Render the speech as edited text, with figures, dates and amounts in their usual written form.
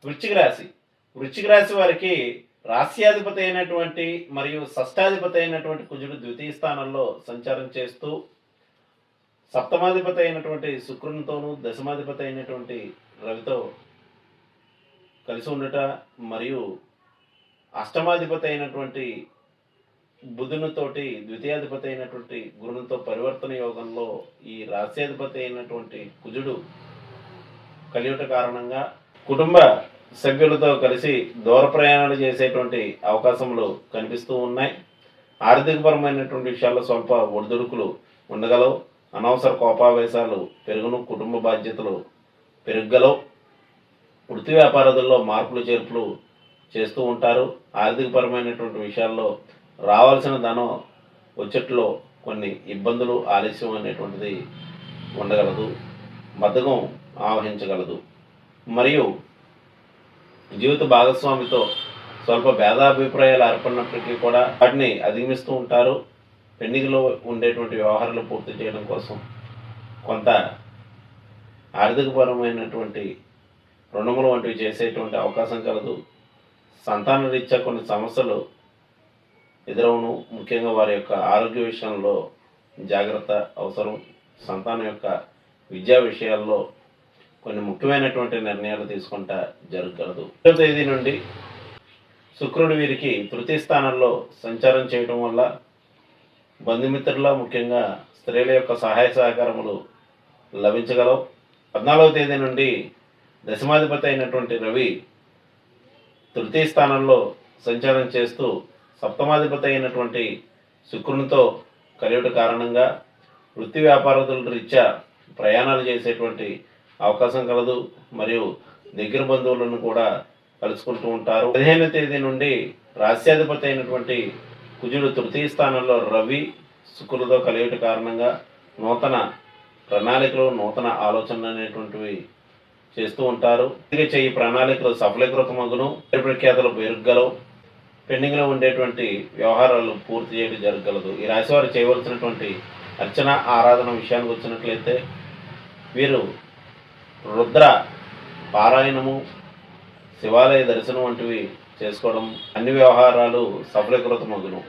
వృశ్చిక రాశి. వృశ్చిక రాశి వారికి రాస్యాధిపతి అయినటువంటి మరియు షష్టాధిపతి అయినటువంటి కుజుడు ద్వితీయ స్థానంలో సంచారం చేస్తూ సప్తమాధిపతి అయినటువంటి శుక్రునితోనూ దశమాధిపతి అయినటువంటి రవితో కలిసి ఉండట మరియు అష్టమాధిపతి అయినటువంటి బుధునితోటి ద్వితీయాధిపతి అయినటువంటి గురునితో పరివర్తన యోగంలో ఈ రాస్యాధిపతి అయినటువంటి కుజుడు కలియుట కారణంగా కుటుంబ సభ్యులతో కలిసి దూర ప్రయాణాలు చేసేటువంటి అవకాశములు కనిపిస్తూ ఉన్నాయి. ఆర్థికపరమైనటువంటి విషయాల్లో స్వల్ప ఒడిదుడుకులు ఉండగలవు. అనవసర కోపావేశాలు పెరుగును. కుటుంబ బాధ్యతలు పెరుగలవు. వృత్తి వ్యాపారాలలో మార్పులు చేర్పులు చేస్తూ ఉంటారు. ఆర్థికపరమైనటువంటి విషయాల్లో రావాల్సిన ధనం వచ్చేట్లో కొన్ని ఇబ్బందులు ఆలస్యం అనేటువంటిది ఉండగలదు. బద్ధకం ఆవహించగలదు. మరియు జీవిత భాగస్వామితో స్వల్ప భేదాభిప్రాయాలు ఏర్పడినప్పటికీ కూడా వాటిని అధిగమిస్తూ ఉంటారు. పెండింగ్లో ఉండేటువంటి వ్యవహారాలు పూర్తి చేయడం కోసం కొంత ఆర్థికపరమైనటువంటి రుణములు వంటివి చేసేటువంటి అవకాశం కలదు. సంతాన రీత్యా కొన్ని సమస్యలు ఎదురవును. ముఖ్యంగా వారి యొక్క ఆరోగ్య విషయంలో జాగ్రత్త అవసరం. సంతానం యొక్క విద్యా విషయాల్లో కొన్ని ముఖ్యమైనటువంటి నిర్ణయాలు తీసుకుంటా జరగగలదు. 1వ తేదీ నుండి శుక్రుడు వీరికి తృతీయ స్థానంలో సంచారం చేయడం వల్ల బంధుమిత్రుల ముఖ్యంగా స్త్రీల యొక్క సహాయ సహకారములు లభించగలవు. 14వ తేదీ నుండి దశమాధిపతి అయినటువంటి రవి తృతీయ స్థానంలో సంచారం చేస్తూ సప్తమాధిపతి అయినటువంటి శుక్రునితో కలియుట కారణంగా వృత్తి వ్యాపారదుల రీత్యా ప్రయాణాలు చేసేటువంటి అవకాశం కలదు. మరియు దగ్గర బంధువులను కూడా కలుసుకుంటూ ఉంటారు. 15వ తేదీ నుండి రాస్యాధిపతి అయినటువంటి కుజుడు తృతీయ స్థానంలో రవి శుక్రులతో కలియుట కారణంగా నూతన ప్రణాళికలు నూతన ఆలోచనలు అనేటువంటివి చేస్తూ ఉంటారు. ఈ ప్రణాళికలు సఫలీకృతమగును. ప్రఖ్యాతలు పెరుగలవు. పెండింగ్లో ఉండేటువంటి వ్యవహారాలు పూర్తి చేయడం జరగగలదు. ఈ రాశి వారు చేయవలసినటువంటి అర్చన ఆరాధన విషయానికి వచ్చినట్లయితే వీరు రుద్ర పారాయణము, శివాలయ దర్శనం వంటివి చేసుకోవడం అన్ని వ్యవహారాలు సఫలీకృతమగును.